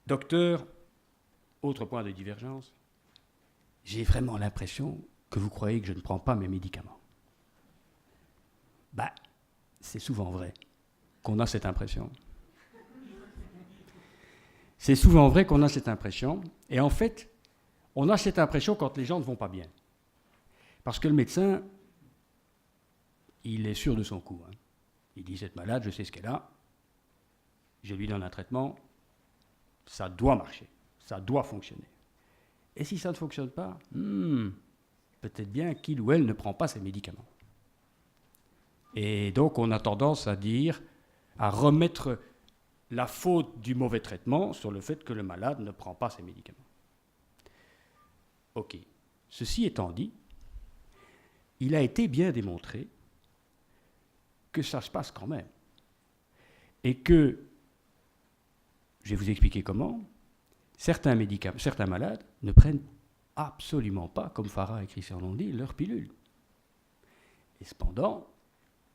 Docteur, autre point de divergence, j'ai vraiment l'impression que vous croyez que je ne prends pas mes médicaments. Ben, c'est souvent vrai qu'on a cette impression. C'est souvent vrai qu'on a cette impression, et en fait, on a cette impression quand les gens ne vont pas bien. Parce que le médecin, il est sûr de son coup. Hein. Il dit, cette malade, je sais ce qu'elle a, je lui donne un traitement, ça doit marcher, ça doit fonctionner. Et si ça ne fonctionne pas, peut-être bien qu'il ou elle ne prend pas ses médicaments. Et donc on a tendance à dire, à remettre la faute du mauvais traitement sur le fait que le malade ne prend pas ses médicaments. Ok. Ceci étant dit, il a été bien démontré que ça se passe quand même. Et que, je vais vous expliquer comment, certains malades ne prennent absolument pas, comme Farah et Christian l'ont dit, leur pilule. Et cependant,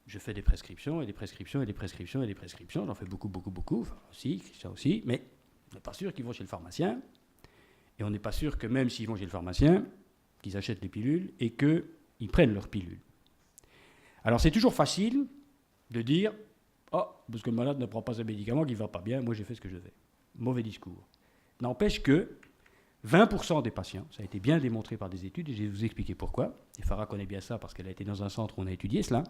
je fais des prescriptions et des prescriptions et des prescriptions et des prescriptions, j'en fais beaucoup, enfin, aussi, Christian aussi, mais on n'est pas sûr qu'ils vont chez le pharmacien, et on n'est pas sûr que même s'ils vont chez le pharmacien, qu'ils achètent les pilules et qu'ils prennent leurs pilules. Alors c'est toujours facile de dire « Oh, parce que le malade ne prend pas ses médicaments, qu'il ne va pas bien, moi j'ai fait ce que je fais ». Mauvais discours. N'empêche que 20% des patients, ça a été bien démontré par des études, et je vais vous expliquer pourquoi, et Farah connaît bien ça parce qu'elle a été dans un centre où on a étudié cela,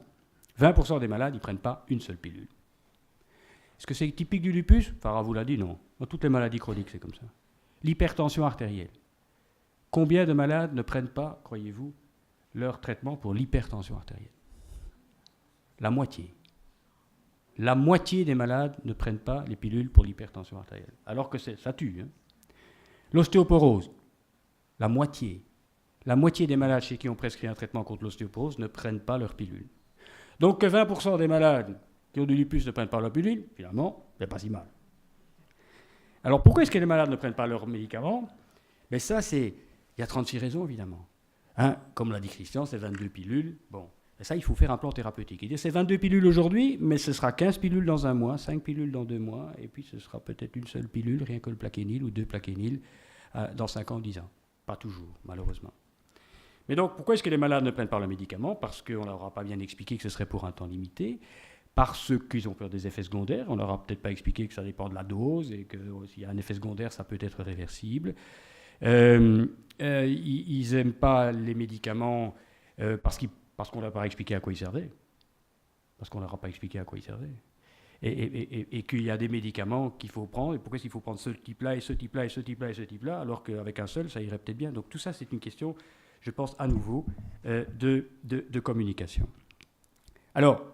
20% des malades, ils ne prennent pas une seule pilule. Est-ce que c'est typique du lupus? Farah vous l'a dit, non. Dans toutes les maladies chroniques, c'est comme ça. L'hypertension artérielle. Combien de malades ne prennent pas, croyez-vous, leur traitement pour l'hypertension artérielle? La moitié. La moitié des malades ne prennent pas les pilules pour l'hypertension artérielle, alors que ça tue. Hein. L'ostéoporose, la moitié. La moitié des malades chez qui on prescrit un traitement contre l'ostéoporose ne prennent pas leur pilule. Donc que 20% des malades qui ont du lupus ne prennent pas leur pilule, finalement, c'est pas si mal. Alors pourquoi est-ce que les malades ne prennent pas leurs médicaments? Mais ça, il y a 36 raisons, évidemment. Hein, comme l'a dit Christian, c'est 22 pilules. Bon, et ça, il faut faire un plan thérapeutique. Il dit, c'est 22 pilules aujourd'hui, mais ce sera 15 pilules dans un mois, 5 pilules dans 2 mois, et puis ce sera peut-être une seule pilule, rien que le plaquenil, ou 2 plaquenils, dans 5 ans, 10 ans. Pas toujours, malheureusement. Mais donc, pourquoi est-ce que les malades ne prennent pas le médicament? Parce qu'on ne leur a pas bien expliqué que ce serait pour un temps limité, parce qu'ils ont peur des effets secondaires. On ne leur a peut-être pas expliqué que ça dépend de la dose, et que s'il y a un effet secondaire, ça peut être réversible. Ils n'aiment pas les médicaments parce qu'on ne leur a pas expliqué à quoi ils servaient. Parce qu'on ne leur a pas expliqué à quoi ils servaient. Et qu'il y a des médicaments qu'il faut prendre, et pourquoi est-ce qu'il faut prendre ce type-là, et ce type-là, et ce type-là, et ce type-là, alors qu'avec un seul, ça irait peut-être bien. Donc tout ça, c'est une question, je pense, à nouveau, de communication. Alors,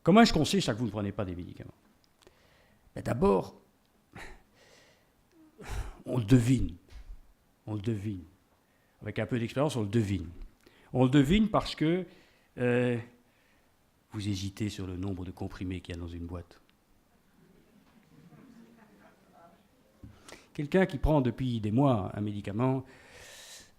comment est-ce qu'on sait que vous ne prenez pas des médicaments? Ben d'abord, on le devine. On le devine. Avec un peu d'expérience, on le devine. On le devine parce que vous hésitez sur le nombre de comprimés qu'il y a dans une boîte. Quelqu'un qui prend depuis des mois un médicament,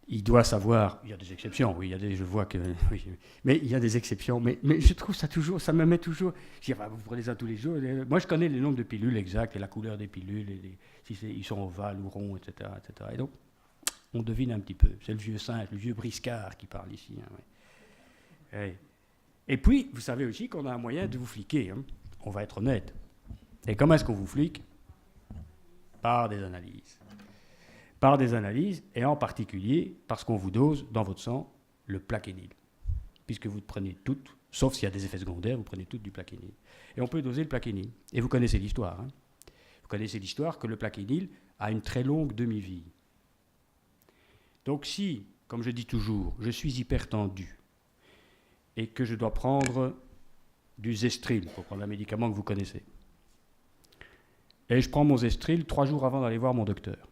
il doit savoir, il y a des exceptions, oui, je vois que, oui, mais il y a des exceptions, mais je trouve ça toujours, ça me met toujours, je dis, enfin, vous prenez ça tous les jours, moi je connais le nombre de pilules exactes, et la couleur des pilules, si ils sont ovales ou ronds, etc., etc. Et donc, on devine un petit peu, c'est le vieux singe, le vieux briscard qui parle ici. Hein, ouais. Et puis, vous savez aussi qu'on a un moyen de vous fliquer, hein. On va être honnête. Et comment est-ce qu'on vous flique? Par des analyses. Par des analyses, et en particulier parce qu'on vous dose dans votre sang le plaquenil. Puisque vous prenez toutes, sauf s'il y a des effets secondaires, vous prenez toutes du plaquenil. Et on peut doser le plaquenil. Et vous connaissez l'histoire. Hein. Vous connaissez l'histoire que le plaquenil a une très longue demi-vie. Donc si, comme je dis toujours, je suis hypertendu et que je dois prendre du Zestril, pour prendre un médicament que vous connaissez, et je prends mon Zestril 3 jours avant d'aller voir mon docteur.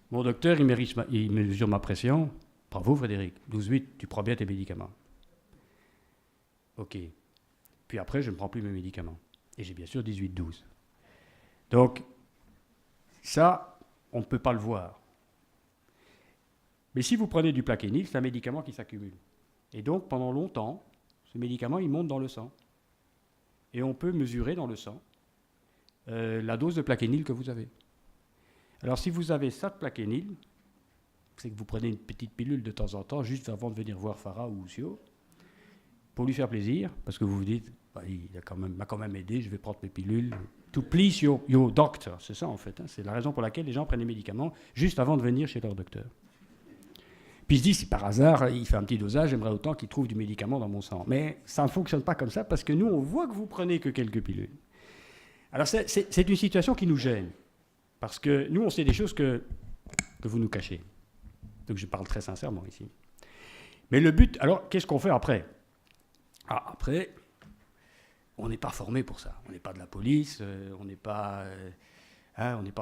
Mon docteur, il mesure ma pression. Bravo Frédéric, 12,8, tu prends bien tes médicaments. Ok. Puis après, je ne prends plus mes médicaments. Et j'ai bien sûr 18,12. Donc, ça, on ne peut pas le voir. Mais si vous prenez du plaquenil, c'est un médicament qui s'accumule. Et donc, pendant longtemps, ce médicament, il monte dans le sang. Et on peut mesurer dans le sang la dose de plaquenil que vous avez. Alors, si vous avez ça de plaquenil, c'est que vous prenez une petite pilule de temps en temps, juste avant de venir voir Farah ou Oussio, pour lui faire plaisir, parce que vous vous dites, bah, il m'a quand même aidé, je vais prendre mes pilules. To please your doctor, c'est ça en fait. Hein, c'est la raison pour laquelle les gens prennent des médicaments juste avant de venir chez leur docteur. Puis ils se disent, si par hasard, il fait un petit dosage, j'aimerais autant qu'il trouve du médicament dans mon sang. Mais ça ne fonctionne pas comme ça, parce que nous, on voit que vous prenez que quelques pilules. Alors c'est une situation qui nous gêne, parce que nous, on sait des choses que vous nous cachez. Donc je parle très sincèrement ici. Mais le but, alors, qu'est-ce qu'on fait après ? Après, on n'est pas formé pour ça. On n'est pas de la police, on n'est pas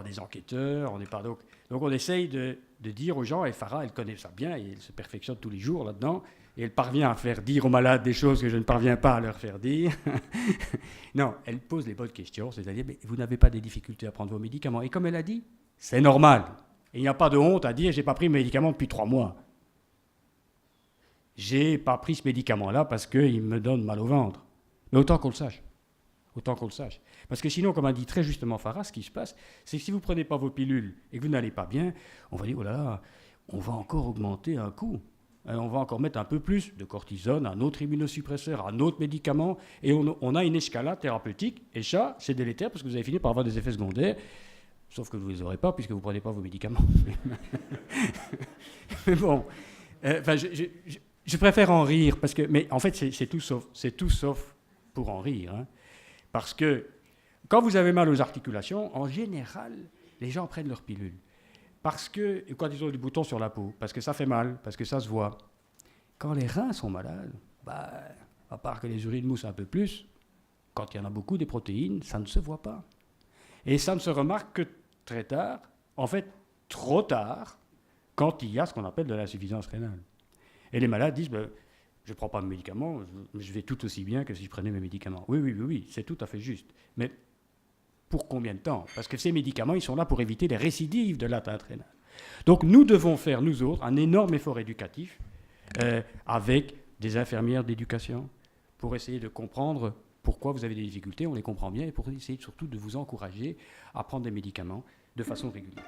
des enquêteurs, on n'est pas... Donc on essaye de dire aux gens, et Farah, elle connaît ça bien, et elle se perfectionne tous les jours là-dedans, et elle parvient à faire dire aux malades des choses que je ne parviens pas à leur faire dire. Non, elle pose les bonnes questions, c'est-à-dire, mais vous n'avez pas des difficultés à prendre vos médicaments. Et comme elle a dit, c'est normal. Et il n'y a pas de honte à dire, j'ai pas pris mes médicaments depuis 3 mois. J'ai pas pris ce médicament-là parce qu'il me donne mal au ventre. Mais autant qu'on le sache. Autant qu'on le sache. Parce que sinon, comme a dit très justement Farah, ce qui se passe, c'est que si vous ne prenez pas vos pilules et que vous n'allez pas bien, on va dire, oh là là, on va encore augmenter un coût. On va encore mettre un peu plus de cortisone, un autre immunosuppresseur, un autre médicament, et on a une escalade thérapeutique, et ça, c'est délétère parce que vous allez finir par avoir des effets secondaires, sauf que vous ne les aurez pas puisque vous ne prenez pas vos médicaments. Mais bon, je préfère en rire, parce que, mais en fait, c'est tout sauf pour en rire. Hein. Parce que quand vous avez mal aux articulations, en général, les gens prennent leur pilule. Parce que, quand ils ont du bouton sur la peau, parce que ça fait mal, parce que ça se voit. Quand les reins sont malades, à part que les urines moussent un peu plus, quand il y en a beaucoup des protéines, ça ne se voit pas. Et ça ne se remarque que très tard, en fait, trop tard, quand il y a ce qu'on appelle de l'insuffisance rénale. Et les malades disent, je ne prends pas de médicaments, je vais tout aussi bien que si je prenais mes médicaments. Oui, c'est tout à fait juste. Mais pour combien de temps ? Parce que ces médicaments, ils sont là pour éviter les récidives de l'atteinte rénale. Donc nous devons faire, nous autres, un énorme effort éducatif avec des infirmières d'éducation pour essayer de comprendre pourquoi vous avez des difficultés, on les comprend bien, et pour essayer surtout de vous encourager à prendre des médicaments de façon régulière.